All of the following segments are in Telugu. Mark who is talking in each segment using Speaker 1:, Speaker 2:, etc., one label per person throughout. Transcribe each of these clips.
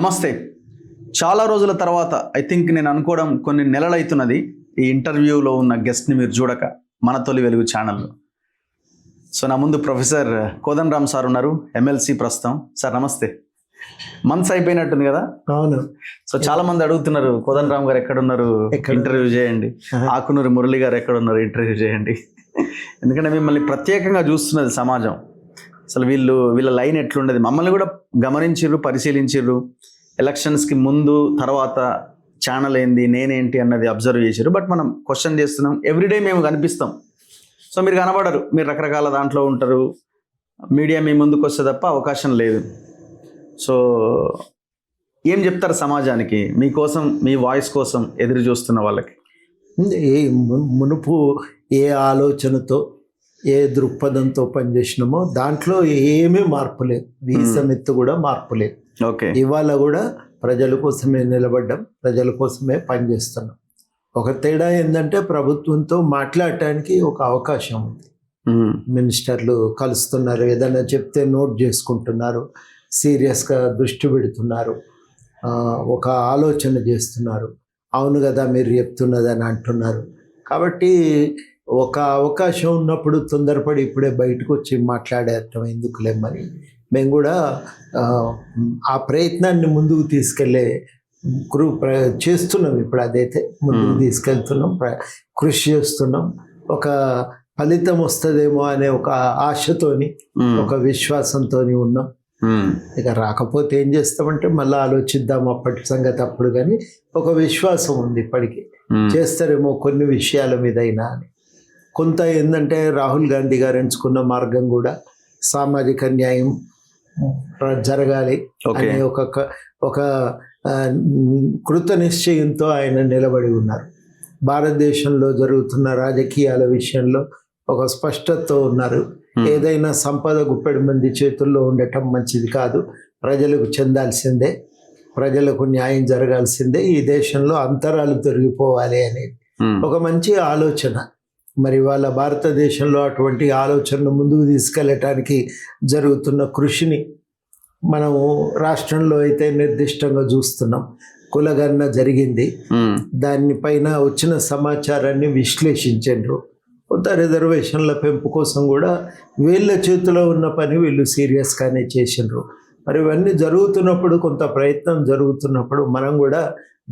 Speaker 1: నమస్తే. చాలా రోజుల తర్వాత ఐ థింక్ నేను అనుకోవడం కొన్ని నెలలు అవుతున్నది ఈ ఇంటర్వ్యూలో ఉన్న గెస్ట్ని మీరు చూడక మన తొలి వెలుగు ఛానల్లో. సో నా ముందు ప్రొఫెసర్ కోదండరామ్ సార్ ఉన్నారు, ఎమ్మెల్సీ ప్రస్తుతం. సార్ నమస్తే. మంత్స్ అయిపోయినట్టుంది కదా?
Speaker 2: అవును.
Speaker 1: సో చాలా మంది అడుగుతున్నారు, కోదండరామ్ గారు ఎక్కడున్నారు, ఇంటర్వ్యూ చేయండి. ఆకునూరి మురళి గారు ఎక్కడున్నారు, ఇంటర్వ్యూ చేయండి. ఎందుకంటే మిమ్మల్ని ప్రత్యేకంగా చూస్తున్నది సమాజం. అసలు వీళ్ళ లైన్ ఎట్లుండేది మమ్మల్ని కూడా గమనించిర్రు, పరిశీలించిర్రు. ఎలక్షన్స్కి ముందు తర్వాత ఛానల్ ఏంది, నేనేంటి అన్నది అబ్జర్వ్ చేశారు. బట్ మనం క్వశ్చన్ చేస్తున్నాం, ఎవ్రీడే మేము కనిపిస్తాం. సో మీరు కనబడరు, మీరు రకరకాల దాంట్లో ఉంటారు. మీడియా మీ ముందుకు వస్తే తప్ప అవకాశం లేదు. సో ఏం చెప్తారు సమాజానికి, మీకోసం, మీ వాయిస్ కోసం ఎదురు చూస్తున్న వాళ్ళకి?
Speaker 2: మునుపు ఏ ఆలోచనతో ఏ దృక్పథంతో పనిచేసినామో దాంట్లో ఏమీ మార్పు లేదు. వీసమెత్తు కూడా మార్పు లేదు.
Speaker 1: ఓకే.
Speaker 2: ఇవాళ కూడా ప్రజల కోసమే నిలబడ్డం, ప్రజల కోసమే పనిచేస్తున్నాం. ఒక తేడా ఏంటంటే ప్రభుత్వంతో మాట్లాడటానికి ఒక అవకాశం ఉంది. మినిస్టర్లు కలుస్తున్నారు, ఏదైనా చెప్తే నోట్ చేసుకుంటున్నారు, సీరియస్గా దృష్టి పెడుతున్నారు, ఒక ఆలోచన చేస్తున్నారు. అవును కదా మీరు చెప్తున్నదని అంటున్నారు. కాబట్టి ఒక అవకాశం ఉన్నప్పుడు తొందరపడి ఇప్పుడే బయటకు వచ్చి మాట్లాడటం ఎందుకులేమని మేము కూడా ఆ ప్రయత్నాన్ని ముందుకు తీసుకెళ్ళే చేస్తున్నాం. ఇప్పుడు అదైతే ముందుకు తీసుకెళ్తున్నాం, కృషి చేస్తున్నాం. ఒక ఫలితం వస్తుందేమో అనే ఒక ఆశతోని, ఒక విశ్వాసంతో ఉన్నాం. ఇక రాకపోతే ఏం చేస్తామంటే మళ్ళీ ఆలోచిద్దాం, అప్పటి సంగతి అప్పుడు. కానీ ఒక విశ్వాసం ఉంది ఇప్పటికీ, చేస్తారేమో కొన్ని విషయాల మీద అయినా అని. కొంత ఏంటంటే రాహుల్ గాంధీ గారు ఎంచుకున్న మార్గం కూడా సామాజిక న్యాయం జరగాలి అనే ఒక కృత నిశ్చయంతో ఆయన నిలబడి ఉన్నారు. భారతదేశంలో జరుగుతున్న రాజకీయాల విషయంలో ఒక స్పష్టతతో ఉన్నారు. ఏదైనా సంపద గుప్పెడు మంది చేతుల్లో ఉండటం మంచిది కాదు, ప్రజలకు చెందాల్సిందే, ప్రజలకు న్యాయం జరగాల్సిందే, ఈ దేశంలో అంతరాలు తొలగిపోవాలి అనేది ఒక మంచి ఆలోచన. మరి వాళ్ళ భారతదేశంలో అటువంటి ఆలోచనను ముందుకు తీసుకెళ్ళటానికి జరుగుతున్న కృషిని మనము రాష్ట్రంలో అయితే నిర్దిష్టంగా చూస్తున్నాం. కులగణన జరిగింది, దానిపైన వచ్చిన సమాచారాన్ని విశ్లేషించారు. కొంత రిజర్వేషన్ల పెంపు కోసం కూడా వీళ్ళ చేతిలో ఉన్న పని వీళ్ళు సీరియస్గానే చేసిండ్రు. మరి ఇవన్నీ జరుగుతున్నప్పుడు, కొంత ప్రయత్నం జరుగుతున్నప్పుడు మనం కూడా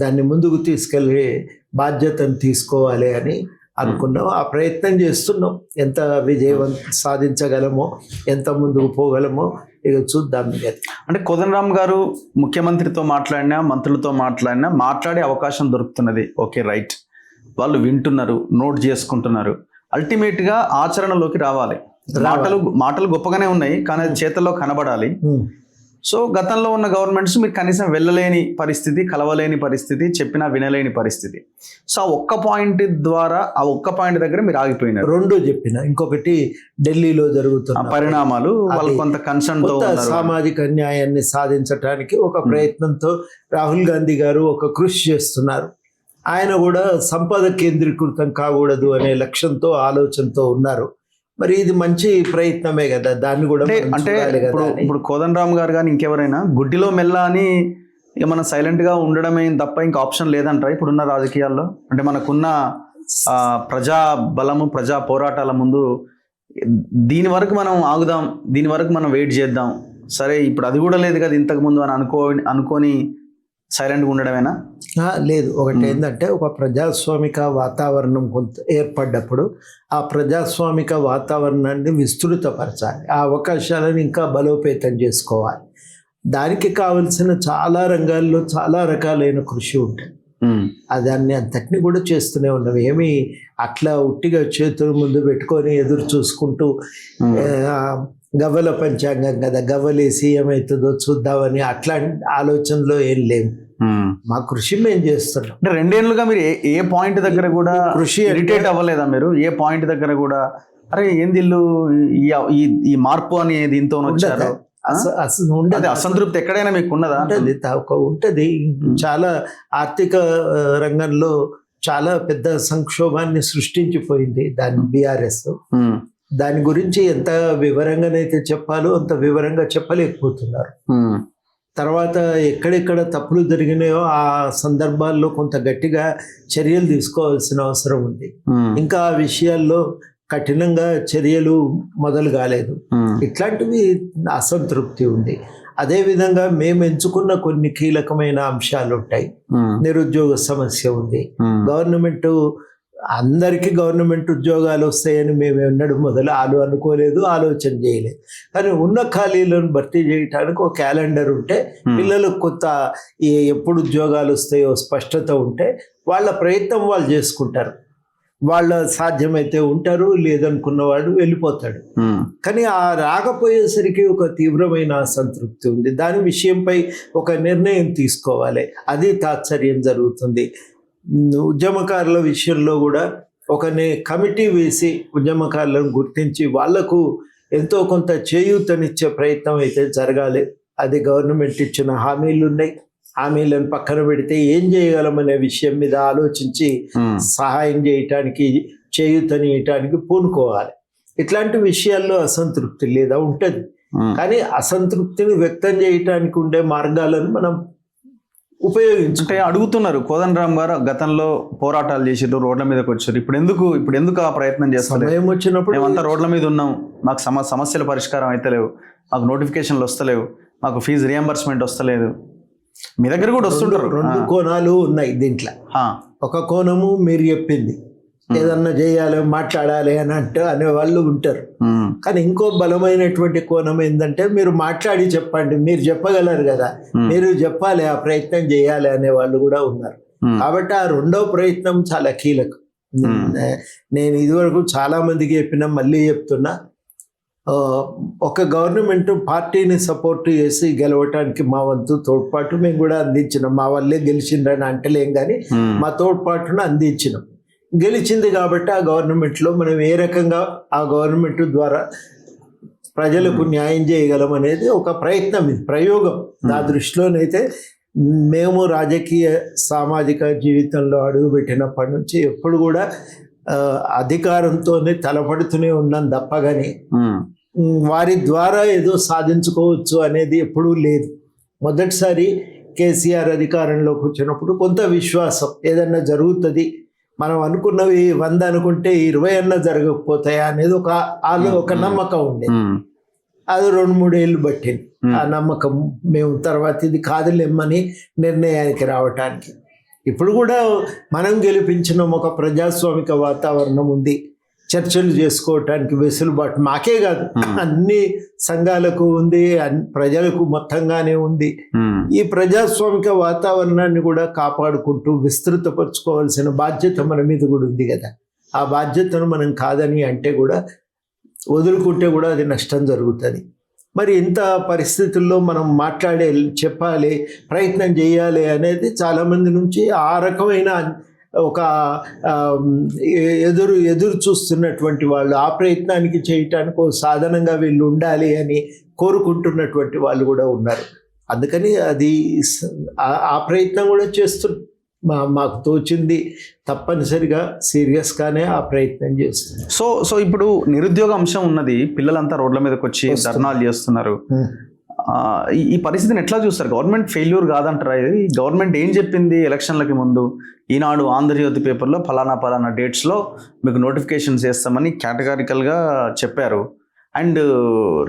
Speaker 2: దాన్ని ముందుకు తీసుకెళ్ళే బాధ్యతను తీసుకోవాలి అని అనుకున్నాం. ఆ ప్రయత్నం చేస్తున్నాం. ఎంత విజయవంతం సాధించగలమో, ఎంత ముందుకు పోగలమో ఇక చూద్దాం.
Speaker 1: అంటే కోదండరామ్ గారు ముఖ్యమంత్రితో మాట్లాడినా, మంత్రులతో మాట్లాడినా మాట్లాడే అవకాశం దొరుకుతున్నది. ఓకే, రైట్, వాళ్ళు వింటున్నారు, నోట్ చేసుకుంటున్నారు. అల్టిమేట్గా ఆచరణలోకి రావాలి. మాటలు గొప్పగానే ఉన్నాయి, కానీ అది చేతల్లో కనబడాలి. సో గతంలో ఉన్న గవర్నమెంట్స్ మీరు కనీసం వెళ్ళలేని పరిస్థితి, కలవలేని పరిస్థితి, చెప్పినా వినలేని పరిస్థితి. సో ఆ ఒక్క పాయింట్ ద్వారా, ఆ ఒక్క పాయింట్ దగ్గర మీరు ఆగిపోయినారు.
Speaker 2: రెండు చెప్పిన, ఇంకొకటి ఢిల్లీలో జరుగుతున్న
Speaker 1: పరిణామాలు, వాళ్ళు కొంత కన్సర్న్తో
Speaker 2: సామాజిక న్యాయాన్ని సాధించడానికి ఒక ప్రయత్నంతో రాహుల్ గాంధీ గారు ఒక కృషి చేస్తున్నారు. ఆయన కూడా సంపద కేంద్రీకృతం కాకూడదు అనే లక్ష్యంతో, ఆలోచనతో ఉన్నారు. మరి ఇది మంచి ప్రయత్నమే కదా, దాన్ని కూడా
Speaker 1: అంటే ఇప్పుడు కోదండరామ్ గారు కానీ ఇంకెవరైనా గుడ్డిలో మెల్ల అని మనం సైలెంట్గా ఉండడమే తప్ప ఇంకా ఆప్షన్ లేదంటారా ఇప్పుడున్న రాజకీయాల్లో? అంటే మనకున్న ప్రజా బలము, ప్రజా పోరాటాల ముందు దీని వరకు మనం ఆగుదాం, దీని వరకు మనం వెయిట్ చేద్దాం, సరే ఇప్పుడు అది కూడా లేదు కదా ఇంతకుముందు అని అనుకొని సైలెంట్గా ఉండడమేనా?
Speaker 2: లేదు. ఒకటి ఏంటంటే ఒక ప్రజాస్వామిక వాతావరణం కొంత ఏర్పడ్డప్పుడు ఆ ప్రజాస్వామిక వాతావరణాన్ని విస్తృతపరచాలి, ఆ అవకాశాలను ఇంకా బలోపేతం చేసుకోవాలి. దానికి కావలసిన చాలా రంగాల్లో చాలా రకాలైన కృషి ఉంటుంది. దాన్ని అంతటిని కూడా చేస్తూనే ఉన్నాం. ఏమి అట్లా ఉట్టిగా చేతులు ముందు పెట్టుకొని ఎదురు చూసుకుంటూ గవ్వల పంచాంగం కదా, గవ్వలేసి ఏమవుతుందో చూద్దామని అట్లాంటి ఆలోచనలో ఏం లేవు. మా కృషి మేము చేస్తున్నాం.
Speaker 1: అంటే 2 ఏళ్ళుగా మీరు ఏ పాయింట్ దగ్గర కూడా కృషి ఇరిటేట్ అవ్వలేదా మీరు? ఏ పాయింట్ దగ్గర కూడా అరే ఏంది ఇల్లు ఈ మార్పు అని దీంతో వచ్చారు? అసంతృప్తి ఎక్కడైనా మీకు ఉన్నదా?
Speaker 2: ఉంటుంది. చాలా ఆర్థిక రంగంలో చాలా పెద్ద సంక్షోభాన్ని సృష్టించిపోయింది దాని బీఆర్ఎస్. దాని గురించి ఎంత వివరంగానైతే చెప్పాలో అంత వివరంగా చెప్పలేకపోతున్నారు. తర్వాత ఎక్కడెక్కడ తప్పులు జరిగినాయో ఆ సందర్భాల్లో కొంత గట్టిగా చర్యలు తీసుకోవాల్సిన అవసరం ఉంది. ఇంకా ఆ విషయాల్లో కఠినంగా చర్యలు మొదలు కాలేదు. ఇట్లాంటివి అసంతృప్తి ఉంది. అదేవిధంగా మేము ఎంచుకున్న కొన్ని కీలకమైన అంశాలు ఉంటాయి. నిరుద్యోగ సమస్య ఉంది. గవర్నమెంట్ అందరికీ గవర్నమెంట్ ఉద్యోగాలు వస్తాయని మేము ఎన్నడూ అనుకోలేదు, ఆలోచన చేయలేదు. కానీ ఉన్న ఖాళీలను భర్తీ చేయడానికి ఒక క్యాలెండర్ ఉంటే, పిల్లలకు కొత్త ఎప్పుడు ఉద్యోగాలు వస్తాయో స్పష్టత ఉంటే వాళ్ళ ప్రయత్నం వాళ్ళు చేసుకుంటారు. వాళ్ళ సాధ్యమైతే ఉంటారు, లేదనుకున్న వాడు వెళ్ళిపోతాడు. కానీ ఆ రాకపోయేసరికి ఒక తీవ్రమైన అసంతృప్తి ఉంది. దాని విషయంపై ఒక నిర్ణయం తీసుకోవాలి. అది తాత్సర్యం జరుగుతుంది. ఉద్యమకారుల విషయంలో కూడా ఒక కమిటీ వేసి ఉద్యమకారులను గుర్తించి వాళ్లకు ఎంతో కొంత చేయూతనిచ్చే ప్రయత్నం అయితే జరగాలి. అది గవర్నమెంట్ ఇచ్చిన హామీలు ఉన్నాయి. హామీలను పక్కన పెడితే ఏం చేయగలమనే విషయం మీద ఆలోచించి సహాయం చేయటానికి, చేయూతనియటానికి పూనుకోవాలి. ఇట్లాంటి విషయాల్లో అసంతృప్తి లేదా ఉంటుంది. కానీ అసంతృప్తిని వ్యక్తం చేయటానికి ఉండే మార్గాలను మనం ఉపయోగించుకుంటే
Speaker 1: అడుగుతున్నారు. కోదండరామ్ గారు గతంలో పోరాటాలు చేసారు, రోడ్ల మీదకి వచ్చారు. ఇప్పుడు ఎందుకు ఆ ప్రయత్నం చేస్తారు?
Speaker 2: సమయం వచ్చినప్పుడు
Speaker 1: మేమంతా రోడ్ల మీద ఉన్నాం, మాకు సమస్యల పరిష్కారం అయితే లేవు, మాకు నోటిఫికేషన్లు వస్తలేవు, మాకు ఫీజు రియంబర్స్మెంట్ వస్తలేదు. మీ దగ్గర కూడా వస్తుంటారు.
Speaker 2: రెండు కోణాలు ఉన్నాయి దీంట్లో. ఒక కోణము మీరు చెప్పింది, ఏదన్నా చేయాలి, మాట్లాడాలి అని అనేవాళ్ళు ఉంటారు. కానీ ఇంకో బలమైనటువంటి కోణం ఏంటంటే, మీరు మాట్లాడి చెప్పండి, మీరు చెప్పగలరు కదా, మీరు చెప్పాలి, ఆ ప్రయత్నం చేయాలి అనే వాళ్ళు కూడా ఉన్నారు. కాబట్టి ఆ రెండో ప్రయత్నం చాలా కీలకం. నేను ఇదివరకు చాలా మందికి చెప్పినా, మళ్ళీ చెప్తున్నా, ఒక గవర్నమెంట్ పార్టీని సపోర్ట్ చేసి గెలవటానికి మా వంతు తోడ్పాటు మేము కూడా అందించినాం. మా వల్లే గెలిచిండ్రని అంటలేం, కానీ మా తోడ్పాటును అందించినాం. గెలిచింది కాబట్టి ఆ గవర్నమెంట్లో మనం ఏ రకంగా ఆ గవర్నమెంట్ ద్వారా ప్రజలకు న్యాయం చేయగలం అనేది ఒక ప్రయత్నం, ఇది ప్రయోగం. నా దృష్టిలోనైతే మేము రాజకీయ సామాజిక జీవితంలో అడుగుపెట్టినప్పటి నుంచి ఎప్పుడు కూడా అధికారంతోనే తలపడుతూనే ఉన్నాం తప్ప కానీ వారి ద్వారా ఏదో సాధించుకోవచ్చు అనేది ఎప్పుడూ లేదు. మొదటిసారి కేసీఆర్ అధికారంలోకి వచ్చినప్పుడు కొంత విశ్వాసం, ఏదన్నా జరుగుతుంది, మనం అనుకున్నవి 100 అనుకుంటే 20 అన్నా జరగకపోతాయా అనేది ఒక నమ్మకం ఉండేది. అది 2-3 ఏళ్ళు పట్టింది ఆ నమ్మకం మేము తర్వాత ఇది కాదులేమని నిర్ణయానికి రావటానికి. ఇప్పుడు కూడా మనం గెలిపించిన ఒక ప్రజాస్వామిక వాతావరణం ఉంది, చర్చలు చేసుకోవటానికి వెసులుబాటు మాకే కాదు అన్ని సంఘాలకు ఉంది, ప్రజలకు మొత్తంగానే ఉంది. ఈ ప్రజాస్వామిక వాతావరణాన్ని కూడా కాపాడుకుంటూ విస్తృతపరచుకోవాల్సిన బాధ్యత మన మీద కూడా ఉంది కదా. ఆ బాధ్యతను మనం కాదని అంటే కూడా, వదులుకుంటే కూడా అది నష్టం జరుగుతుంది. మరి ఇంత పరిస్థితుల్లో మనం చెప్పాలి, ప్రయత్నం చేయాలి అనేది చాలామంది నుంచి ఆ రకమైన ఒక ఎదురు చూస్తున్నటువంటి వాళ్ళు, ఆ ప్రయత్నానికి చేయటానికి ఒక సాధనంగా వీళ్ళు ఉండాలి అని కోరుకుంటున్నటువంటి వాళ్ళు కూడా ఉన్నారు. అందుకని అది ఆ ప్రయత్నం కూడా మాకు తోచింది తప్పనిసరిగా సీరియస్గానే ఆ ప్రయత్నం చేస్తుంది.
Speaker 1: సో ఇప్పుడు నిరుద్యోగ అంశం ఉన్నది, పిల్లలంతా రోడ్ల మీదకి వచ్చి ధర్నాలు చేస్తున్నారు. ఈ పరిస్థితిని ఎట్లా చూస్తారు? గవర్నమెంట్ ఫెయిల్యూర్ కాదంటారా? ఇది గవర్నమెంట్ ఏం చెప్పింది ఎలక్షన్లకి ముందు? ఈనాడు ఆంధ్రజ్యోతి పేపర్లో ఫలానా డేట్స్లో మీకు నోటిఫికేషన్స్ చేస్తామని కేటగారికల్గా చెప్పారు. అండ్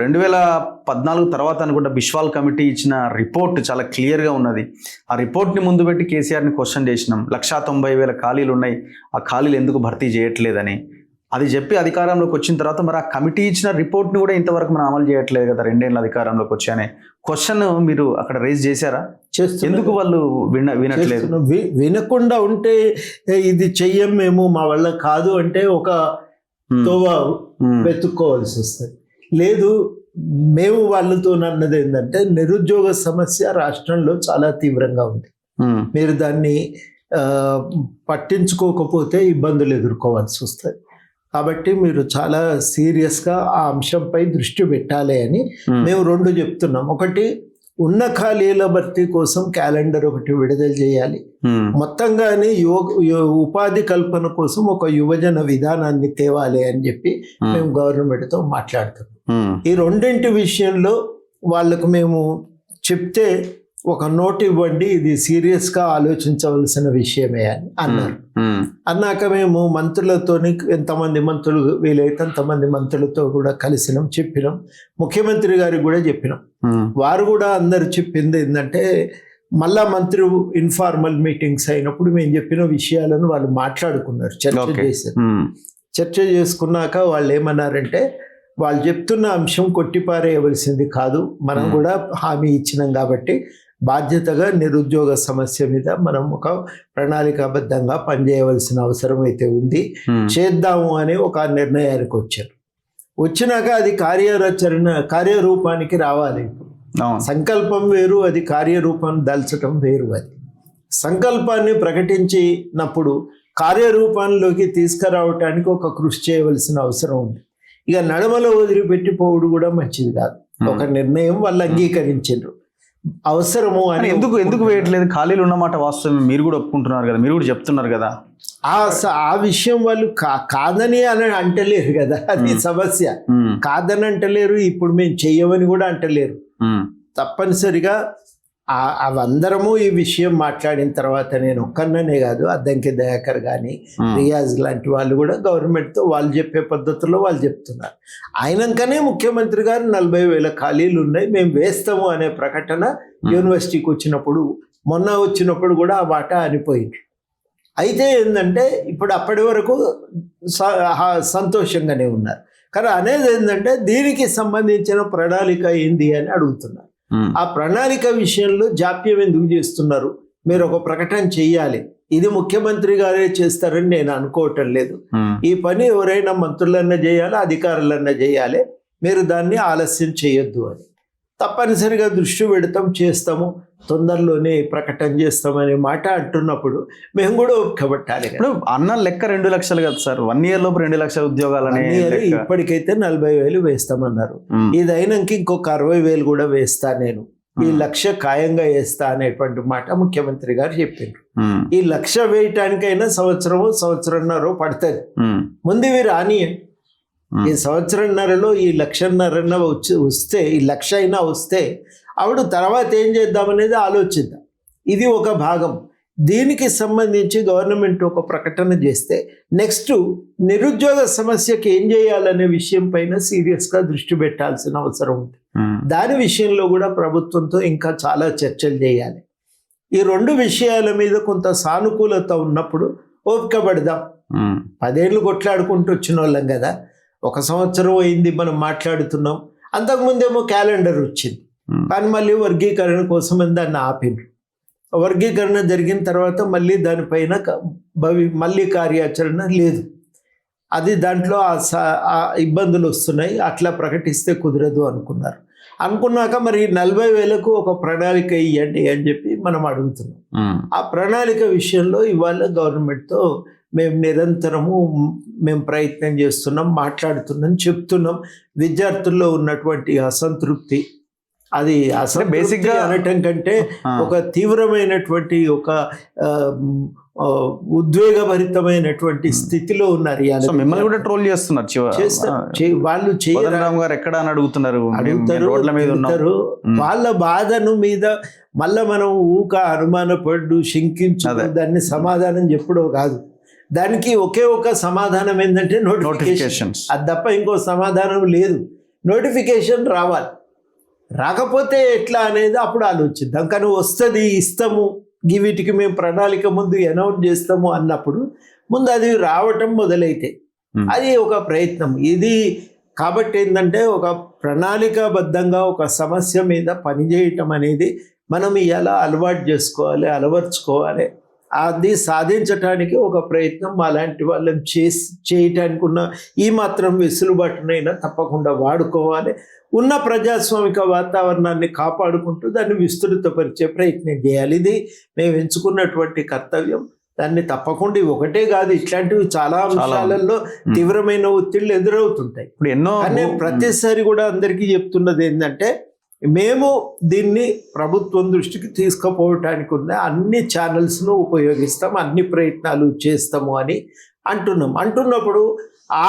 Speaker 1: 2014 తర్వాత అనుకుంటా బిశ్వాల్ కమిటీ ఇచ్చిన రిపోర్ట్ చాలా క్లియర్గా ఉన్నది. ఆ రిపోర్ట్ని ముందు పెట్టి కేసీఆర్ని క్వశ్చన్ చేసినాం. 190,000 ఖాళీలు ఉన్నాయి, ఆ ఖాళీలు ఎందుకు భర్తీ చేయట్లేదని అది చెప్పి అధికారంలోకి వచ్చిన తర్వాత మరి ఆ కమిటీ ఇచ్చిన రిపోర్ట్ని కూడా ఇంతవరకు మనం అమలు చేయట్లేదు కదా, 2 ఏళ్ళ అధికారంలోకి వచ్చి అనే క్వశ్చన్ మీరు అక్కడ రైజ్ చేశారా? ఎందుకు వాళ్ళు వినట్లేదు?
Speaker 2: వినకుండా ఉంటే ఇది చెయ్యం మేము, మా వల్ల కాదు అంటే ఒక తోవ వెతుక్కోవాల్సి వస్తుంది. లేదు, మేము వాళ్ళతో అన్నది ఏంటంటే, నిరుద్యోగ సమస్య రాష్ట్రంలో చాలా తీవ్రంగా ఉంది. మీరు దాన్ని పట్టించుకోకపోతే ఇబ్బందులు ఎదుర్కోవాల్సి వస్తుంది. కాబట్టి మీరు చాలా సీరియస్గా ఆ అంశంపై దృష్టి పెట్టాలి అని మేము 2 చెప్తున్నాం. ఒకటి, ఉన్న ఖాళీల భర్తీ కోసం క్యాలెండర్ ఒకటి విడుదల చేయాలి. మొత్తంగానే ఉపాధి కల్పన కోసం ఒక యువజన విధానాన్ని తేవాలి అని చెప్పి మేము గవర్నమెంట్తో మాట్లాడుతున్నాం. ఈ రెండింటి విషయంలో వాళ్ళకు మేము చెప్తే ఒక నోట్ ఇవ్వండి, ఇది సీరియస్గా ఆలోచించవలసిన విషయమే అని అన్నారు. అన్నాక మేము మంత్రులతోని ఎంతమంది మంత్రులు వీలైతే అంతమంది మంత్రులతో కూడా కలిసినాం, చెప్పినాం. ముఖ్యమంత్రి గారికి కూడా చెప్పినాం. వారు కూడా అందరు చెప్పింది ఏంటంటే మళ్ళా మంత్రి ఇన్ఫార్మల్ మీటింగ్స్ అయినప్పుడు మేము చెప్పిన విషయాలను వాళ్ళు మాట్లాడుకున్నారు, చర్చ చేశారు. చర్చ చేసుకున్నాక వాళ్ళు ఏమన్నారంటే వాళ్ళు చెప్తున్న అంశం కొట్టిపారేయవలసింది కాదు, మనం కూడా హామీ ఇచ్చినాం కాబట్టి బాధ్యతగా నిరుద్యోగ సమస్య మీద మనం ఒక ప్రణాళికాబద్ధంగా పనిచేయవలసిన అవసరం అయితే ఉంది, చేద్దాము అని ఒక నిర్ణయానికి వచ్చారు. వచ్చినాక అది కార్యరూపానికి రావాలి. సంకల్పం వేరు, అది కార్యరూపం దాల్చడం వేరు. అది సంకల్పాన్ని ప్రకటించినప్పుడు కార్యరూపంలోకి తీసుకురావటానికి ఒక కృషి చేయవలసిన అవసరం ఉంది. ఇక నడమలో వదిలిపెట్టిపోవడం కూడా మంచిది కాదు. ఒక నిర్ణయం వాళ్ళు అంగీకరించారు, అవసరము అని.
Speaker 1: ఎందుకు వేయట్లేదు? ఖాళీలు ఉన్నమాట వాస్తవం, మీరు కూడా ఒప్పుకుంటున్నారు కదా, మీరు కూడా చెప్తున్నారు కదా.
Speaker 2: ఆ విషయం వాళ్ళు కాదని అని అంటలేరు కదా, అది సమస్య. కాదని అంటలేరు, ఇప్పుడు మేము చెయ్యమని కూడా అంటలేరు. తప్పనిసరిగా అవందరము ఈ విషయం మాట్లాడిన తర్వాత నేను ఒక్కన్ననే కాదు, అద్దంకి దయాకర్ కానీ రియాజ్ లాంటి వాళ్ళు కూడా గవర్నమెంట్తో వాళ్ళు చెప్పే పద్ధతిలో వాళ్ళు చెప్తున్నారు. అయినాకనే ముఖ్యమంత్రి గారు 40,000 ఖాళీలు ఉన్నాయి మేము వేస్తాము అనే ప్రకటన యూనివర్సిటీకి వచ్చినప్పుడు, మొన్న వచ్చినప్పుడు కూడా ఆ మాట అనిపోయింది. అయితే ఏంటంటే ఇప్పుడు అప్పటి వరకు సంతోషంగానే ఉన్నారు. కానీ అనేది ఏంటంటే దీనికి సంబంధించిన ప్రణాళిక ఏంది అని అడుగుతున్నారు. ఆ ప్రణాళిక విషయంలో జాప్యం ఎందుకు చేస్తున్నారు? మీరు ఒక ప్రకటన చెయ్యాలి. ఇది ముఖ్యమంత్రి గారే చేస్తారని నేను అనుకోవటం లేదు. ఈ పని ఎవరైనా మంత్రులన్నా చేయాలి, అధికారులన్నా చేయాలి. మీరు దాన్ని ఆలస్యం చేయొద్దు అని తప్పనిసరిగా దృష్టి పెడతాం, చేస్తాము, తొందరలోనే ప్రకటన చేస్తామనే మాట అంటున్నప్పుడు మేము కూడా ఒప్పుకోబట్టాలి.
Speaker 1: ఇప్పుడు అన్న లెక్క 2 లక్షలు కదా సార్, 1 year లోపు 2 లక్షల ఉద్యోగాలని
Speaker 2: ఇప్పటికైతే 40,000 వేస్తామన్నారు. ఇది అయినాక ఇంకొక 60,000 కూడా వేస్తా, నేను ఈ 1,00,000 ఖాయంగా వేస్తా అనేటువంటి మాట ముఖ్యమంత్రి గారు చెప్పిండ్రు. ఈ 1,00,000 వేయటానికైనా సంవత్సరంన్నర పడుతుంది. ముందు ఇవి రానియండి. ఈ సంవత్సరంన్నరలో ఈ 1,50,000 వస్తే, ఈ 1,00,000 అయినా వస్తే అప్పుడు తర్వాత ఏం చేద్దామనేది ఆలోచిద్దాం. ఇది ఒక భాగం. దీనికి సంబంధించి గవర్నమెంట్ ఒక ప్రకటన చేస్తే నెక్స్ట్ నిరుద్యోగ సమస్యకి ఏం చేయాలనే విషయం పైన సీరియస్గా దృష్టి పెట్టాల్సిన అవసరం ఉంది. దాని విషయంలో కూడా ప్రభుత్వంతో ఇంకా చాలా చర్చలు చేయాలి. ఈ 2 విషయాల మీద కొంత సానుకూలత ఉన్నప్పుడు ఓపిక పడదాం. 10 ఏళ్ళు కొట్లాడుకుంటూ వచ్చిన వాళ్ళం కదా, 1 సంవత్సరం అయింది మనం మాట్లాడుతున్నాం. అంతకుముందేమో క్యాలెండర్ వచ్చింది, కానీ మళ్ళీ వర్గీకరణ కోసం దాన్ని ఆపిండ్రు. వర్గీకరణ జరిగిన తర్వాత మళ్ళీ దానిపైన మళ్ళీ కార్యాచరణ లేదు. అది దాంట్లో ఆ ఇబ్బందులు వస్తున్నాయి, అట్లా ప్రకటిస్తే కుదరదు అనుకున్నాక మరి 40,000కు ఒక ప్రణాళిక ఇవ్వండి అని చెప్పి మనం అడుగుతున్నాం. ఆ ప్రణాళిక విషయంలో ఇవాళ గవర్నమెంట్తో మేము నిరంతరము ప్రయత్నం చేస్తున్నాం, మాట్లాడుతున్నాం, చెప్తున్నాం. విద్యార్థుల్లో ఉన్నటువంటి అసంతృప్తి, అది అసలు బేసిక్గా అనటం కంటే ఒక తీవ్రమైనటువంటి ఒక ఉద్వేగభరితమైనటువంటి స్థితిలో ఉన్నారు.
Speaker 1: మిమ్మల్ని కూడా ట్రోల్ చేస్తున్నారు,
Speaker 2: వాళ్ళు
Speaker 1: ఎక్కడ అని అడుగుతారు.
Speaker 2: వాళ్ళ బాధను మీద మళ్ళా మనం అనుమానపడ్డు శంకించు దాన్ని సమాధానం చెప్పడో కాదు. దానికి ఒకే ఒక సమాధానం ఏంటంటే నోటిఫికేషన్. అది తప్ప ఇంకో సమాధానం లేదు. నోటిఫికేషన్ రావాలి, రాకపోతే ఎట్లా అనేది అప్పుడు ఆలోచిద్దాం. కానీ వస్తుంది, ఇస్తాము, వీటికి మేము ప్రణాళిక ముందు అనౌన్స్ చేస్తాము అన్నప్పుడు ముందు అది రావటం మొదలైతే అది ఒక ప్రయత్నం. ఇది కాబట్టి ఏంటంటే ఒక ప్రణాళికాబద్ధంగా ఒక సమస్య మీద పనిచేయటం అనేది మనం ఇలా అలవాటు చేసుకోవాలి, అలవర్చుకోవాలి. అది సాధించటానికి ఒక ప్రయత్నం అలాంటి వాళ్ళని చేయటానికి ఉన్న ఈ మాత్రం వెసులుబాటునైనా తప్పకుండా వాడుకోవాలి. ఉన్న ప్రజాస్వామిక వాతావరణాన్ని కాపాడుకుంటూ దాన్ని విస్తృతపరిచే ప్రయత్నం చేయాలి. ఇది మేము ఎంచుకున్నటువంటి కర్తవ్యం. దాన్ని తప్పకుండా ఒకటే కాదు, ఇట్లాంటివి చాలా అంశాలలో తీవ్రమైన ఒత్తిళ్లు ఎదురవుతుంటాయి.
Speaker 1: ఇప్పుడు ఎన్నో
Speaker 2: ప్రతిసారి కూడా అందరికీ చెప్తున్నది ఏంటంటే మేము దీన్ని ప్రభుత్వం దృష్టికి తీసుకుపోవటానికి ఉన్న అన్ని ఛానల్స్ను ఉపయోగిస్తాం, అన్ని ప్రయత్నాలు చేస్తాము అని అంటున్నప్పుడు ఆ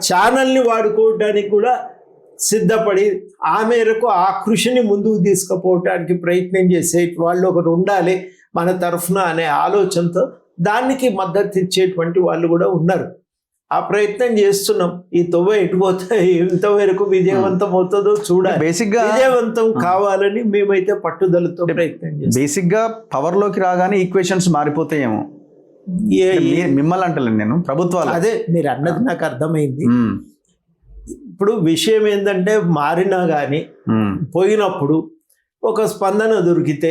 Speaker 2: ఛానల్ని వాడుకోవడానికి కూడా సిద్ధపడి ఆ మేరకు ఆ కృషిని ముందుకు తీసుకుపోవటానికి ప్రయత్నం చేసే వాళ్ళు ఒకరు ఉండాలి మన తరఫున అనే ఆలోచనతో దానికి మద్దతు ఇచ్చేటువంటి వాళ్ళు కూడా ఉన్నారు. ఆ ప్రయత్నం చేస్తున్నాం. ఈ తొవ్వ ఎటుపోతే ఎంతవరకు విజయవంతం అవుతుందో చూడాలి.
Speaker 1: బేసిక్గా
Speaker 2: విజయవంతం కావాలని మేమైతే పట్టుదలతో ప్రయత్నం చేస్తాం.
Speaker 1: బేసిక్గా పవర్లోకి రాగానే ఈక్వేషన్స్ మారిపోతాయేమో. మిమ్మల్ని అంటలేను నేను, ప్రభుత్వాలు.
Speaker 2: అదే మీరు అన్నది నాకు అర్థమైంది. ఇప్పుడు విషయం ఏంటంటే మారినా కానీ పోయినప్పుడు ఒక స్పందన దొరికితే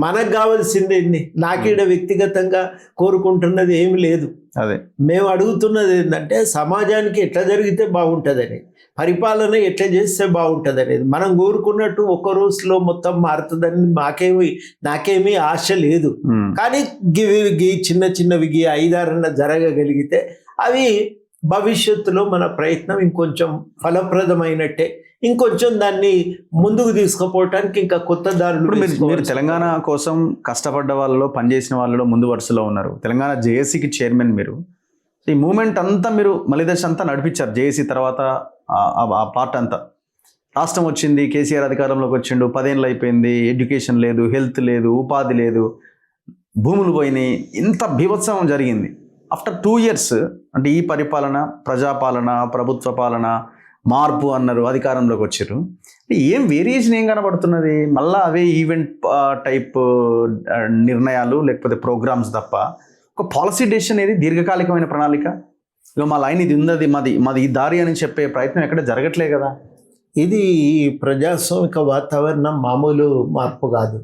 Speaker 2: మనకు కావాల్సింది ఏంటి? నాకీడ వ్యక్తిగతంగా కోరుకుంటున్నది ఏమి లేదు.
Speaker 1: అదే
Speaker 2: మేము అడుగుతున్నది ఏంటంటే సమాజానికి ఎట్లా జరిగితే బాగుంటుంది అనేది, పరిపాలన ఎట్లా చేస్తే బాగుంటుంది అనేది. మనం కోరుకున్నట్టు ఒక్క రోజులో మొత్తం మారుతుందని నాకేమీ ఆశ లేదు. కానీ గివి చిన్న చిన్నవి 5-6 జరగగలిగితే అవి భవిష్యత్తులో మన ప్రయత్నం ఇంకొంచెం ఫలప్రదమైనట్టే. ఇంకొంచెం దాన్ని ముందుకు తీసుకుపోవటానికి ఇంకా కొత్త దారులు.
Speaker 1: మీరు తెలంగాణ కోసం కష్టపడ్డ వాళ్ళలో, పనిచేసిన వాళ్ళలో ముందు వరుసలో ఉన్నారు. తెలంగాణ జేఏసీకి చైర్మన్ మీరు. ఈ మూమెంట్ అంతా మీరు మలిదశ అంతా నడిపించారు. జేఏసీ తర్వాత ఆ పార్ట్ అంతా రాష్ట్రం వచ్చింది, కేసీఆర్ అధికారంలోకి వచ్చిండు, 10 ఏళ్ళు అయిపోయింది. ఎడ్యుకేషన్ లేదు, హెల్త్ లేదు, ఉపాధి లేదు, భూములు పోయినాయి. ఇంత బీభత్సవం జరిగింది. ఆఫ్టర్ 2 years అంటే ఈ పరిపాలన, ప్రజాపాలన, ప్రభుత్వ పాలన, మార్పు అన్నారు, అధికారంలోకి వచ్చారు. ఏం వేరియేషన్ ఏం కనబడుతున్నది? మళ్ళీ అవే ఈవెంట్ టైప్ నిర్ణయాలు లేకపోతే ప్రోగ్రామ్స్ తప్ప ఒక పాలసీ డెసిషన్ ఏది? దీర్ఘకాలికమైన ప్రణాళిక, ఇక మా లైన్ ఇది ఉన్నది, మాది ఈ దారి అని చెప్పే ప్రయత్నం ఎక్కడ జరగట్లే కదా.
Speaker 2: ఇది ప్రజాస్వామిక వాతావరణం మామూలు మార్పు కాదు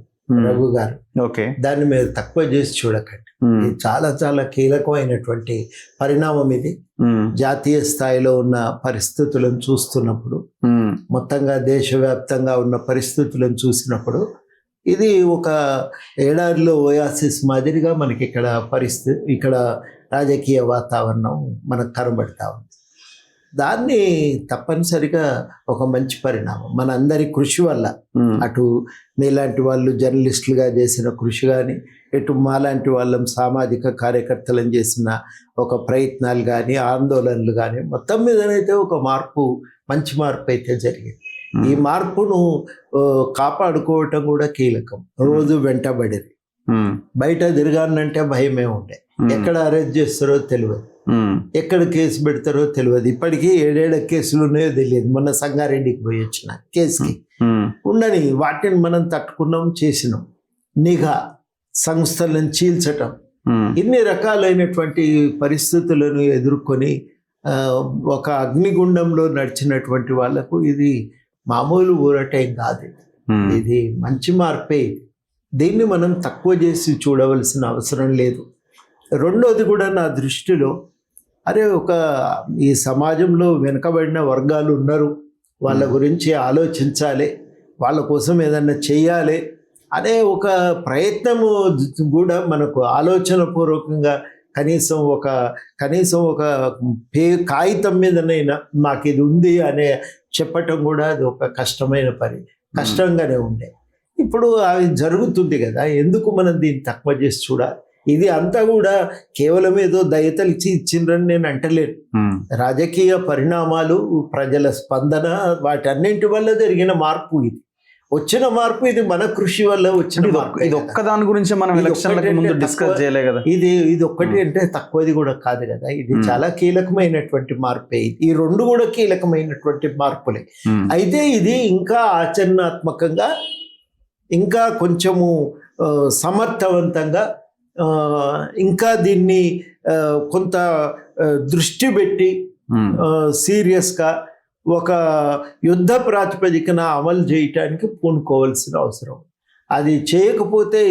Speaker 2: రఘు గారు.
Speaker 1: ఓకే,
Speaker 2: దాన్ని మీరు తక్కువ చేసి చూడకండి. ఇది చాలా చాలా కీలకమైనటువంటి పరిణామం. ఇది జాతీయ స్థాయిలో ఉన్న పరిస్థితులను చూస్తున్నప్పుడు, మొత్తంగా దేశవ్యాప్తంగా ఉన్న పరిస్థితులను చూసినప్పుడు, ఇది ఒక ఏడాదిలో ఓయాసిస్ మాదిరిగా మనకి ఇక్కడ రాజకీయ వాతావరణం మనకు కనబడతా ఉంది. దాన్ని తప్పనిసరిగా ఒక మంచి పరిణామం మనందరి కృషి వల్ల, అటు మీలాంటి వాళ్ళు జర్నలిస్టులుగా చేసిన కృషి కానీ, ఇటు మాలాంటి వాళ్ళం సామాజిక కార్యకర్తలను చేసిన ఒక ప్రయత్నాలు కానీ, ఆందోళనలు కానీ, మొత్తం మీదనైతే ఒక మంచి మార్పు అయితే జరిగింది. ఈ మార్పును కాపాడుకోవటం కూడా కీలకం. రోజు వెంటబడేది, బయట తిరగానంటే భయమే ఉండే. ఎక్కడ అరెస్ట్ చేస్తారో తెలియదు, ఎక్కడ కేసు పెడతారో తెలియదు. ఇప్పటికీ 7 కేసులు ఉన్నాయో తెలియదు. మొన్న సంగారెడ్డికి పోయి వచ్చిన కేసుకి ఉండని వాటిని మనం తట్టుకున్నాం, చేసినాం. నిఘా సంస్థలను చీల్చటం, ఇన్ని రకాలైనటువంటి పరిస్థితులను ఎదుర్కొని ఒక అగ్నిగుండంలో నడిచినటువంటి వాళ్లకు ఇది మామూలు ఊరటేం కాదు. ఇది మంచి మార్పే. దీన్ని మనం తక్కువ చేసి చూడవలసిన అవసరం లేదు. రెండోది కూడా నా దృష్టిలో, ఈ సమాజంలో వెనుకబడిన వర్గాలు ఉన్నారు, వాళ్ళ గురించి ఆలోచించాలి, వాళ్ళ కోసం ఏదన్నా చెయ్యాలి అనే ఒక ప్రయత్నము కూడా మనకు ఆలోచనపూర్వకంగా కనీసం ఒక కాగితం మీదనైనా మాకు ఇది ఉంది అనే చెప్పటం కూడా అది ఒక కష్టమైన పని, కష్టంగానే ఉండే. ఇప్పుడు అది జరుగుతుంది కదా, ఎందుకు మనం దీన్ని తక్కువ చేసి చూడాలి? ఇది అంతా కూడా కేవలం ఏదో దయతలిచి ఇచ్చిండ్రని నేను అంటలేను. రాజకీయ పరిణామాలు, ప్రజల స్పందన, వాటన్నింటి వల్ల జరిగిన మార్పు. ఇది వచ్చిన మార్పు, ఇది మన కృషి వల్ల వచ్చిన మార్పు.
Speaker 1: ఇది ఒక్క దాని గురించి మనం ఎలక్షన్లకు ముందు డిస్కస్ చేయలే కదా.
Speaker 2: ఇది ఒక్కటి అంటే తక్కువది కూడా కాదు కదా. ఇది చాలా కీలకమైనటువంటి మార్పే. ఈ రెండు కూడా కీలకమైనటువంటి మార్పులే. అయితే ఇది ఇంకా ఆచరణాత్మకంగా, ఇంకా కొంచెము సమర్థవంతంగా, ఇంకా దీన్ని కొంత దృష్టి పెట్టి సీరియస్గా ఒక యుద్ధ ప్రాతిపదికన అమలు చేయటానికి పూనుకోవాల్సిన అవసరం. అది చేయకపోతే,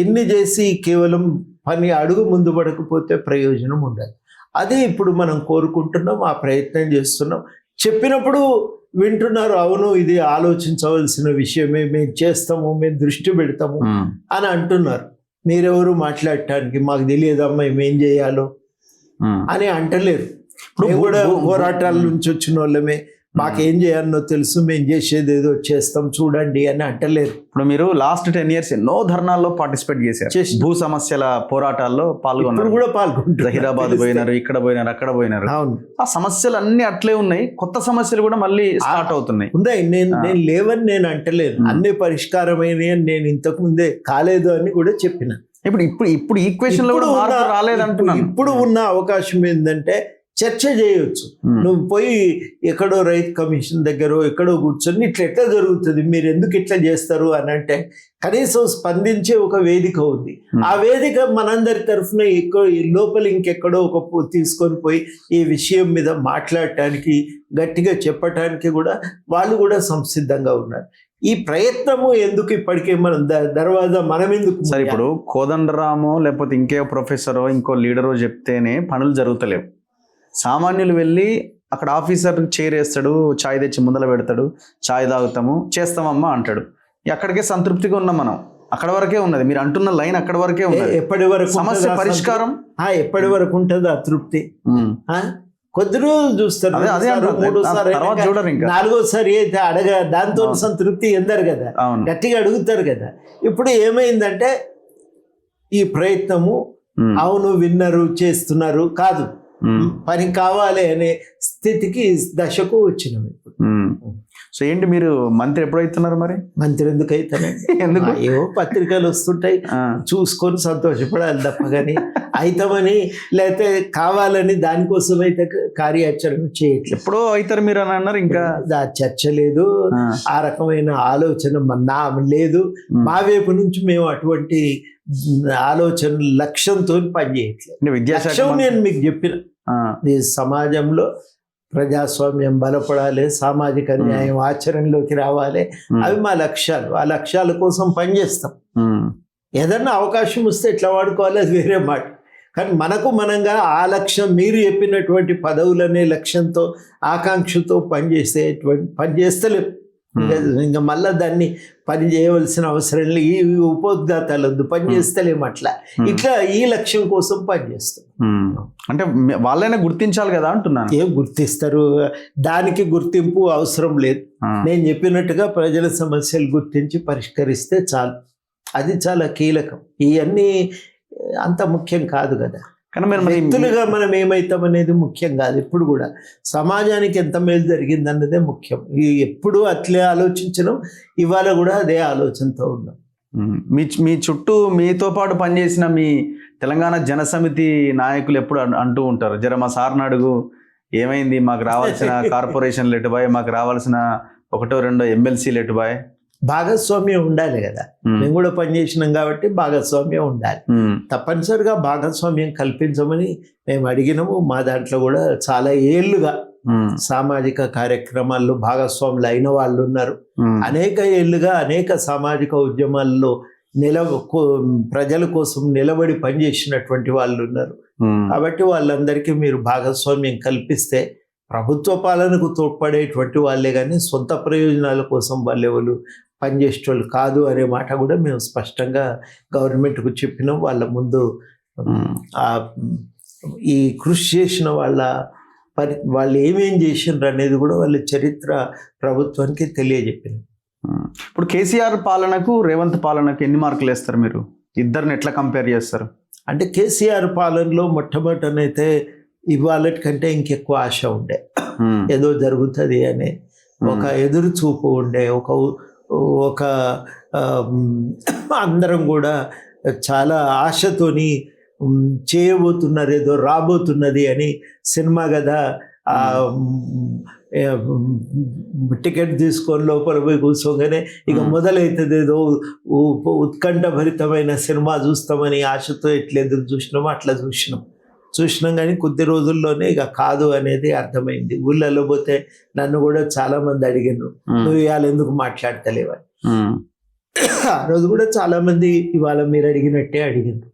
Speaker 2: ఎన్ని చేసి కేవలం పని అడుగు ముందు పడకపోతే ప్రయోజనం ఉండదు. అదే ఇప్పుడు మనం కోరుకుంటున్నాం, ఆ ప్రయత్నం చేస్తున్నాం. చెప్పినప్పుడు వింటున్నారు, అవును ఇది ఆలోచించవలసిన విషయమే, మేము చేస్తాము, మేము దృష్టి పెడతాము అని అంటున్నారు. మీరెవరు మాట్లాడటానికి? మాకు తెలియదమ్మా మేమేం చేయాలో అని అంటలేరు. మేము కూడా పోరాటాల నుంచి వచ్చిన వాళ్ళమే, మాకేం చేయాలనో తెలుసు, మేము చేసేది ఏదో చేస్తాం చూడండి అని అంటలేరు.
Speaker 1: ఇప్పుడు మీరు లాస్ట్ 10 years ఎన్నో ధర్నాల్లో పార్టిసిపేట్ చేశారు, భూ సమస్యల పోరాటాల్లో పాల్గొన్నారు,
Speaker 2: కూడా పాల్గొంటారు.
Speaker 1: జహీరాబాద్ పోయినారు, ఇక్కడ పోయినారు, అక్కడ పోయినారు.
Speaker 2: అవును,
Speaker 1: ఆ సమస్యలు అన్ని అట్లే ఉన్నాయి, కొత్త సమస్యలు కూడా మళ్ళీ స్టార్ట్ అవుతున్నాయి.
Speaker 2: ఉన్నాయి. నేను లేవని నేను అంటలేను, అన్ని పరిష్కారమైనవి అని నేను ఇంతకు ముందే కాలేదు అని కూడా చెప్పిన.
Speaker 1: ఇప్పుడు ఇప్పుడు ఇప్పుడు ఈక్వేషన్ లో కూడా మార్పు రాలేదంటున్నాను.
Speaker 2: ఇప్పుడు ఉన్న అవకాశం ఏంటంటే చర్చ చేయొచ్చు. నువ్వు పోయి ఎక్కడో రైతు కమిషన్ దగ్గర ఎక్కడో కూర్చొని ఇట్లా ఎట్లా జరుగుతుంది, మీరు ఎందుకు ఇట్లా చేస్తారు అని అంటే కనీసం స్పందించే ఒక వేదిక ఉంది. ఆ వేదిక మనందరి తరఫున లోపల ఇంకెక్కడో ఒక తీసుకొని పోయి ఈ విషయం మీద మాట్లాడటానికి, గట్టిగా చెప్పటానికి కూడా వాళ్ళు కూడా సంసిద్ధంగా ఉన్నారు. ఈ ప్రయత్నము ఎందుకు ఇప్పటికే మనం దర్వాజా మనం ఎందుకు?
Speaker 1: సరే, ఇప్పుడు కోదండరామో లేకపోతే ఇంకే ప్రొఫెసరో ఇంకో లీడరో చెప్తేనే పనులు జరుగుతలేవు. సామాన్యులు వెళ్ళి అక్కడ ఆఫీసర్ చైర్ వేస్తాడు, చాయ్ తెచ్చి ముందర పెడతాడు, చాయ్ తాగుతాము, చేస్తామమ్మా అంటాడు. అక్కడికే సంతృప్తిగా ఉన్నాం మనం, అక్కడ వరకే ఉన్నది. మీరు అంటున్న లైన్ అక్కడ వరకే ఉన్నది.
Speaker 2: ఎప్పటి వరకు
Speaker 1: సమస్య పరిష్కారం
Speaker 2: ఎప్పటి వరకు ఉంటుంది అతృప్తి? కొద్ది రోజులు చూస్తారు,
Speaker 1: తర్వాత చూడరు, ఇంకా
Speaker 2: 4వసారి అయితే దాంతో సంతృప్తి ఎందరు కదా, గట్టిగా అడుగుతారు కదా. ఇప్పుడు ఏమైందంటే ఈ ప్రయత్నము అవును విన్నరు చేస్తున్నారు కాదు, పని కావాలి అనే స్థితికి దశకు వచ్చినాం ఇప్పుడు.
Speaker 1: సో ఏంటి, మీరు మంత్రి ఎప్పుడైతున్నారు? మరి
Speaker 2: మంత్రి ఎందుకు అవుతానండి?
Speaker 1: ఎందుకు?
Speaker 2: ఏవో పత్రికలు వస్తుంటాయి, చూసుకొని సంతోషపడాలి తప్ప కానీ అవుతామని లేకపోతే కావాలని దానికోసం అయితే కార్యాచరణ చేయట్లేదు.
Speaker 1: ఎప్పుడో అవుతారు మీరు అని అన్నారు, ఇంకా
Speaker 2: చర్చ లేదు, ఆ రకమైన ఆలోచన లేదు. మా వైపు నుంచి మేము అటువంటి ఆలోచన లక్ష్యంతో పనిచేయట్లేదు.
Speaker 1: విద్యాశాఖ
Speaker 2: నేను మీకు చెప్పిన ఈ సమాజంలో ప్రజాస్వామ్యం బలపడాలి, సామాజిక న్యాయం ఆచరణలోకి రావాలి, అవి మా లక్ష్యాలు. ఆ లక్ష్యాల కోసం పనిచేస్తాం. ఏదన్నా అవకాశం వస్తే ఎట్లా వాడుకోవాలి అది వేరే మాట. కానీ మనకు మనంగా ఆ లక్ష్యం, మీరు చెప్పినటువంటి పదవులనే లక్ష్యంతో ఆకాంక్షతో పనిచేస్తలేం. ఇంకా మళ్ళీ దాన్ని పని చేయవలసిన అవసరం లేదు. ఈ ఉపోద్ఘాతాలు వద్దు, పని చేస్తలేము. ఇట్లా ఈ లక్ష్యం కోసం పనిచేస్తాం.
Speaker 1: అంటే వాళ్ళైనా గుర్తించాలి కదా అంటున్నాను.
Speaker 2: ఏం గుర్తిస్తారు? దానికి గుర్తింపు అవసరం లేదు. నేను చెప్పినట్టుగా ప్రజల సమస్యలు గుర్తించి పరిష్కరిస్తే చాలు. అది చాలా కీలకం. ఇవన్నీ అంత ముఖ్యం కాదు కదా. కానీ వ్యక్తులుగా మనం ఏమవుతామనేది ముఖ్యం కాదు. ఎప్పుడు కూడా సమాజానికి ఎంత మేలు జరిగింది అన్నదే ముఖ్యం. ఎప్పుడు అట్లే ఆలోచించడం, ఇవాళ కూడా అదే ఆలోచనతో ఉన్నాం.
Speaker 1: మీ చుట్టూ మీతో పాటు పనిచేసిన మీ తెలంగాణ జనసమితి నాయకులు ఎప్పుడు అంటూ ఉంటారు, జర మా సార్ని అడుగు, ఏమైంది, మాకు రావాల్సిన కార్పొరేషన్లు ఎటుబాయ్, మాకు రావాల్సిన 1-2 ఎమ్మెల్సీలు ఎటుబాయ్.
Speaker 2: భాగస్వామ్యం ఉండాలి కదా. మేము కూడా పనిచేసినాం కాబట్టి భాగస్వామ్యం ఉండాలి. తప్పనిసరిగా భాగస్వామ్యం కల్పించమని మేము అడిగినాము. మా దాంట్లో కూడా చాలా ఏళ్లుగా సామాజిక కార్యక్రమాల్లో భాగస్వాములు అయిన వాళ్ళు ఉన్నారు. అనేక ఏళ్లుగా అనేక సామాజిక ఉద్యమాల్లో ప్రజల కోసం నిలబడి పనిచేసినటువంటి వాళ్ళు ఉన్నారు. కాబట్టి వాళ్ళందరికీ మీరు భాగస్వామ్యం కల్పిస్తే ప్రభుత్వ పాలనకు తోడ్పడేటువంటి వాళ్ళే కానీ సొంత ప్రయోజనాల కోసం వాళ్ళెవరు పనిచేసేవాళ్ళు కాదు అనే మాట కూడా మేము స్పష్టంగా గవర్నమెంట్కు చెప్పినాం. వాళ్ళ ముందు ఈ కృషి చేసిన వాళ్ళు ఏమేం చేసినారు అనేది కూడా వాళ్ళ చరిత్ర ప్రభుత్వానికి తెలియజెప్పినాం.
Speaker 1: ఇప్పుడు కేసీఆర్ పాలనకు రేవంత్ పాలనకు ఎన్ని మార్కులు వేస్తారు మీరు? ఇద్దరిని ఎట్లా కంపేర్ చేస్తారు?
Speaker 2: అంటే కేసీఆర్ పాలనలో మొట్టమొదటనైతే ఇవాళ కంటే ఇంకెక్కువ ఆశ ఉండే, ఏదో జరుగుతుంది అనే ఒక ఎదురు చూపు ఉండే, ఒక అందరం కూడా చాలా ఆశతోని చేయబోతున్నారు, ఏదో రాబోతున్నది అని. సినిమా కదా, టికెట్ తీసుకొని లోపల పోయి కూర్చోగానే ఇక మొదలవుతుంది ఏదో ఉత్కంఠభరితమైన సినిమా చూస్తామని ఆశతో ఎట్లా ఎదురు చూసినామో అట్లా చూసినాం కానీ కొద్ది రోజుల్లోనే ఇక కాదు అనేది అర్థమైంది. ఊళ్ళలో పోతే నన్ను కూడా చాలా మంది అడిగినారు, నువ్వు ఇవాళ ఎందుకు మాట్లాడతలేవని. ఆ రోజు కూడా చాలా మంది ఇవాళ మీరు అడిగినట్టే అడిగినారు.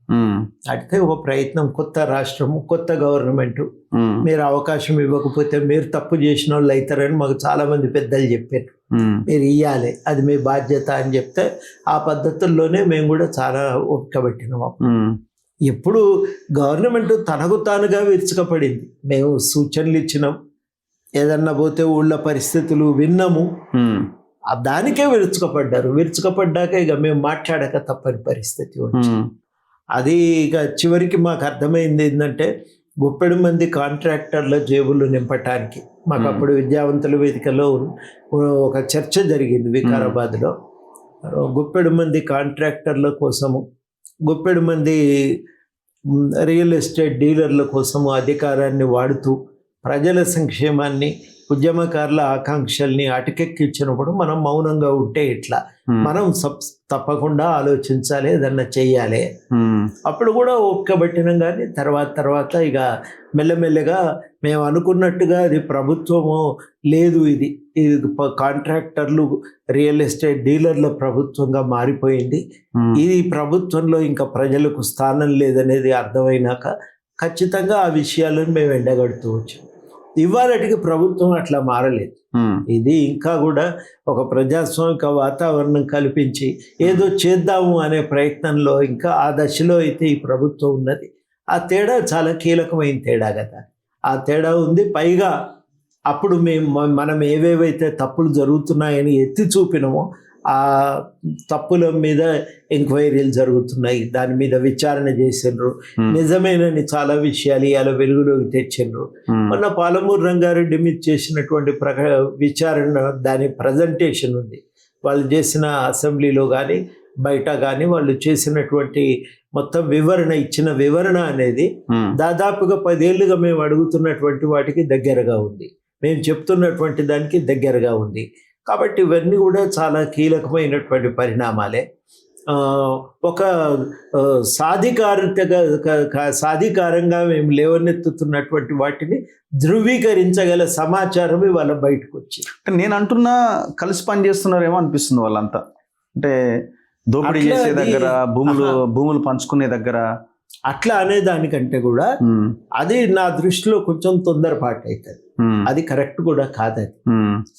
Speaker 2: అడిగితే ఒక ప్రయత్నం, కొత్త రాష్ట్రము, కొత్త గవర్నమెంట్, మీరు అవకాశం ఇవ్వకపోతే మీరు తప్పు చేసిన వాళ్ళు అవుతారని మాకు చాలా మంది పెద్దలు చెప్పారు. మీరు ఇవ్వాలి, అది మీ బాధ్యత అని చెప్తే ఆ పద్ధతుల్లోనే మేము కూడా చాలా ఒక్కబెట్టినాం. ఎప్పుడు గవర్నమెంట్ తనకు తానుగా విరుచుకపడింది. మేము సూచనలు ఇచ్చినాం, ఏదన్నా పోతే ఊళ్ళో పరిస్థితులు విన్నాము, దానికే విరుచుకపడ్డాక ఇక మేము మాట్లాడక తప్పని పరిస్థితి వచ్చింది. అది ఇక చివరికి మాకు అర్థమైంది ఏంటంటే గుప్పెడు మంది కాంట్రాక్టర్ల జేబులు నింపటానికి మాకు అప్పుడు విద్యావంతుల వేదికలో ఒక చర్చ జరిగింది వికారాబాద్లో. గుప్పెడు మంది కాంట్రాక్టర్ల కోసము, గుప్పెడు మంది రియల్ ఎస్టేట్ డీలర్ల కోసము అధికారాన్ని వాడుతూ ప్రజల సంక్షేమాన్ని, ఉద్యమకారుల ఆకాంక్షల్ని అటకెక్కించినప్పుడు మనం మౌనంగా ఉంటే ఇట్లా మనం తప్పకుండా ఆలోచించాలి, ఏదన్నా చెయ్యాలి. అప్పుడు కూడా ఒక్కబట్టినాం, కానీ తర్వాత ఇక మెల్లమెల్లగా మేము అనుకున్నట్టుగా అది ప్రభుత్వము లేదు, ఇది కాంట్రాక్టర్లు రియల్ ఎస్టేట్ డీలర్ల ప్రభుత్వంగా మారిపోయింది. ఇది ప్రభుత్వంలో ఇంకా ప్రజలకు స్థానం లేదనేది అర్థమైనాక ఖచ్చితంగా ఆ విషయాలను మేము ఎండగడుతూ వచ్చాం. ఇవాళటికి ప్రభుత్వం అట్లా మారలేదు. ఇది ఇంకా కూడా ఒక ప్రజాస్వామిక వాతావరణం కల్పించి ఏదో చేద్దాము అనే ప్రయత్నంలో ఇంకా ఆ దశలో అయితే ఈ ప్రభుత్వం ఉన్నది. ఆ తేడా చాలా కీలకమైన తేడా కదా, ఆ తేడా ఉంది. పైగా అప్పుడు మనం ఏవేవైతే తప్పులు జరుగుతున్నాయని ఎత్తి చూపినామో ఆ తప్పుల మీద ఎంక్వైరీలు జరుగుతున్నాయి, దాని మీద విచారణ చేసిండ్రు, నిజమేనని చాలా విషయాలు ఇవాళ వెలుగులోకి తెచ్చిండ్రు. మొన్న పాలమూరు రంగారెడ్డి మీద చేసినటువంటి విచారణ, దాని ప్రజెంటేషన్ ఉంది. వాళ్ళు చేసిన అసెంబ్లీలో కానీ బయట కానీ వాళ్ళు చేసినటువంటి మొత్తం ఇచ్చిన వివరణ అనేది దాదాపుగా 10 ఏళ్ళుగా మేము అడుగుతున్నటువంటి వాటికి దగ్గరగా ఉంది, మేము చెప్తున్నటువంటి దానికి దగ్గరగా ఉంది. కాబట్టి ఇవన్నీ కూడా చాలా కీలకమైనటువంటి పరిణామాలే. ఒక సాధికారంగా మేము లేవనెత్తుతున్నటువంటి వాటిని ధృవీకరించగల సమాచారం ఇవాళ బయటకు వచ్చింది.
Speaker 1: నేను అంటున్నా కలిసి పనిచేస్తున్నారేమో అనిపిస్తుంది వాళ్ళంతా. అంటే దోపిడీ చేసే దగ్గర, భూములు పంచుకునే దగ్గర
Speaker 2: అట్లా అనేదానికంటే కూడా అది నా దృష్టిలో కొంచెం తొందరపాటు అవుతుంది. అది కరెక్ట్ కూడా కాదు.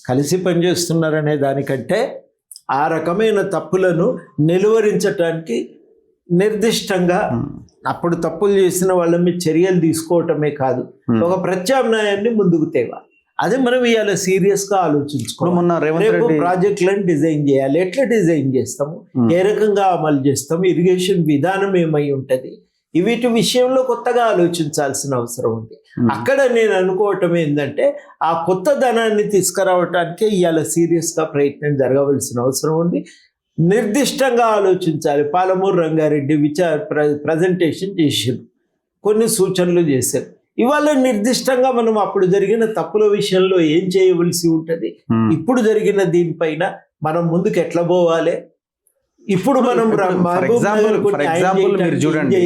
Speaker 2: కలిసి పనిచేస్తున్నారనే దానికంటే ఆ రకమైన తప్పులను నిలువరించటానికి నిర్దిష్టంగా అప్పుడు తప్పులు చేసిన వాళ్ళ మీద చర్యలు తీసుకోవటమే కాదు, ఒక ప్రత్యామ్నాయాన్ని ముందుకు తేవాలి. అదే మనం ఇవాళ సీరియస్గా ఆలోచించుకోవాలి. ప్రాజెక్టులను డిజైన్ చేయాలి, ఎట్లా డిజైన్ చేస్తాము, ఏ రకంగా అమలు చేస్తాము, ఇరిగేషన్ విధానం ఏమై ఉంటుంది, వీటి విషయంలో కొత్తగా ఆలోచించాల్సిన అవసరం ఉంది. అక్కడ నేను అనుకోవటం ఏంటంటే ఆ కొత్త ధనాన్ని తీసుకురావటానికే ఇవాళ సీరియస్గా ప్రయత్నం జరగవలసిన అవసరం ఉంది. నిర్దిష్టంగా ఆలోచించాలి. పాలమూరు రంగారెడ్డి ప్రజెంటేషన్ చేశారు, కొన్ని సూచనలు చేశారు. ఇవాళ నిర్దిష్టంగా మనం అప్పుడు జరిగిన తప్పుల విషయంలో ఏం చేయవలసి ఉంటుంది, ఇప్పుడు జరిగిన దీనిపైన మనం ముందుకు ఎట్లా పోవాలి, ఇప్పుడు మనం
Speaker 1: ఫర్ ఎగ్జాంపుల్ మీరు చూడండి,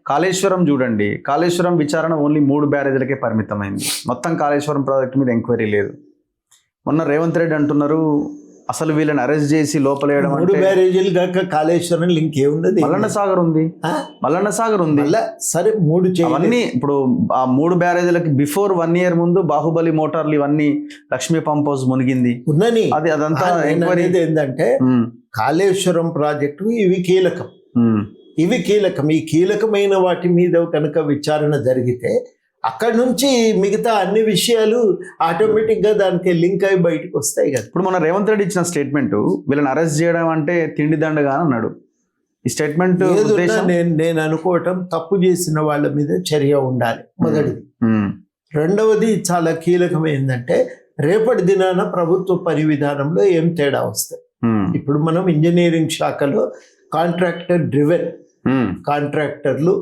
Speaker 1: కాళేశ్వరం చూడండి. కాళేశ్వరం విచారణ ఓన్లీ 3 బ్యారేజీలకే పరిమితమైంది. మొత్తం కాళేశ్వరం ప్రాజెక్టు మీద ఎంక్వైరీ లేదు. మొన్న రేవంత్ రెడ్డి అంటున్నారు అసలు వీళ్ళని అరెస్ట్ చేసి లోపలేయడం.
Speaker 2: 3 బ్యారేజీలు కాక కాళేశ్వరం లింక్ ఏమున్నది,
Speaker 1: మల్లన్న సాగర్ ఉంది, మల్లన్న సాగర్ ఉంది.
Speaker 2: సరే 3
Speaker 1: అవన్నీ ఇప్పుడు ఆ 3 బ్యారేజీలకి బిఫోర్ 1 year ముందు బాహుబలి మోటార్లు ఇవన్నీ లక్ష్మీ పంప్ హౌస్ మునిగింది
Speaker 2: ఉన్నని.
Speaker 1: అది అదంతా ఎంక్వైరీ
Speaker 2: ఏంటంటే కాళేశ్వరం ప్రాజెక్టు ఇవి కీలకం. ఈ కీలకమైన వాటి మీద కనుక విచారణ జరిగితే అక్కడ నుంచి మిగతా అన్ని విషయాలు ఆటోమేటిక్గా దానికి లింక్ అయి బయటకు వస్తాయి కదా.
Speaker 1: ఇప్పుడు మన రేవంత్ రెడ్డి ఇచ్చిన స్టేట్మెంట్ వీళ్ళని అరెస్ట్ చేయడం అంటే తిండి దండగా అన్నాడు. ఈ స్టేట్మెంట్
Speaker 2: నేను అనుకోవటం తప్పు చేసిన వాళ్ళ మీద చర్య ఉండాలి మొదటిది. రెండవది చాలా కీలకం ఏంటంటే రేపటి దినాన ప్రభుత్వ పని విధానంలో ఏం తేడా వస్తాయి. ఇప్పుడు మనం ఇంజనీరింగ్ శాఖలో కాంట్రాక్టర్ డ్రివెన్, కాంట్రాక్టర్లు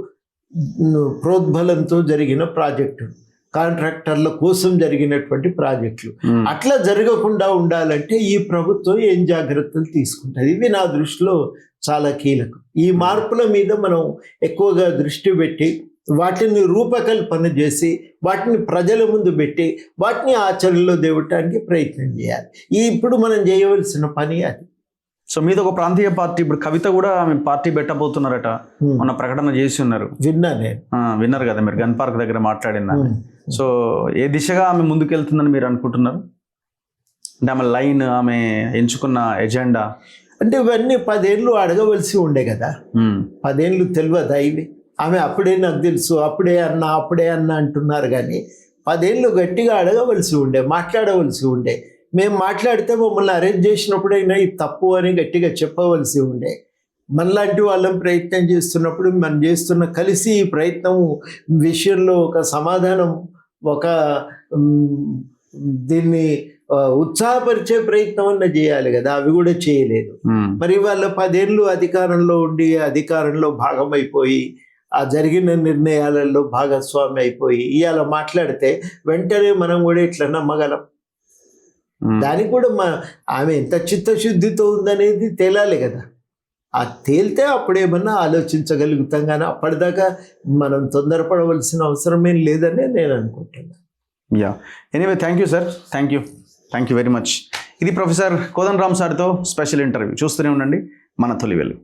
Speaker 2: ప్రోద్బలంతో జరిగిన ప్రాజెక్టులు, కాంట్రాక్టర్ల కోసం జరిగినటువంటి ప్రాజెక్టులు అట్లా జరగకుండా ఉండాలంటే ఈ ప్రభుత్వం ఏం జాగ్రత్తలు తీసుకుంటుంది, ఇవి నా దృష్టిలో చాలా కీలకం. ఈ మార్పుల మీద మనం ఎక్కువగా దృష్టి పెట్టి వాటిని రూపకల్పన చేసి వాటిని ప్రజల ముందు పెట్టి వాటిని ఆచరణలో తేవటానికి ప్రయత్నం చేయాలి. ఇప్పుడు మనం చేయవలసిన పని అది.
Speaker 1: సో మీద ఒక ప్రాంతీయ పార్టీ, ఇప్పుడు కవిత కూడా ఆమె పార్టీ పెట్టబోతున్నారట, మొన్న ప్రకటన చేసి ఉన్నారు. విన్నారు కదా మీరు, గన్ పార్క్ దగ్గర మాట్లాడిన. సో ఏ దిశగా ఆమె ముందుకెళ్తుందని మీరు అనుకుంటున్నారు? అంటే ఆమె లైన్, ఆమె ఎంచుకున్న ఎజెండా
Speaker 2: అంటే ఇవన్నీ 10 ఏళ్ళు అడగవలసి ఉండే కదా. 10 ఏళ్ళు తెలియదా ఇవి? ఆమె అప్పుడే నాకు తెలుసు, అప్పుడే అన్నా అంటున్నారు. కానీ 10 ఏళ్ళు గట్టిగా అడగవలసి ఉండే, మాట్లాడవలసి ఉండే. మేము మాట్లాడితే మమ్మల్ని అరెస్ట్ చేసినప్పుడైనా ఇది తప్పు అని గట్టిగా చెప్పవలసి ఉండే. మనలాంటి వాళ్ళం ప్రయత్నం చేస్తున్నప్పుడు మనం చేస్తున్న కలిసి ఈ ప్రయత్నం విషయంలో ఒక సమాధానం, ఒక దీన్ని ఉత్సాహపరిచే ప్రయత్నం అన్న చేయాలి కదా, అవి కూడా చేయలేదు. మరి వాళ్ళ 10 ఏళ్ళు అధికారంలో ఉండి అధికారంలో భాగమైపోయి ఆ జరిగిన నిర్ణయాలలో భాగస్వామి అయిపోయి ఇవాళ మాట్లాడితే వెంటనే మనం కూడా ఇట్లా నమ్మగలం? దానికి కూడా ఆమె ఎంత చిత్తశుద్ధితో ఉందనేది తేలాలి కదా. ఆ తేలితే అప్పుడేమన్నా ఆలోచించగలుగుతాం, కానీ అప్పటిదాకా మనం తొందరపడవలసిన అవసరమేం లేదని నేను అనుకుంటున్నాను.
Speaker 1: Yeah, anyway thank you sir, thank you very much. ఇది ప్రొఫెసర్ కోదండరామ్ సార్తో స్పెషల్ ఇంటర్వ్యూ. చూస్తూనే ఉండండి మన తొలి వెలుగు.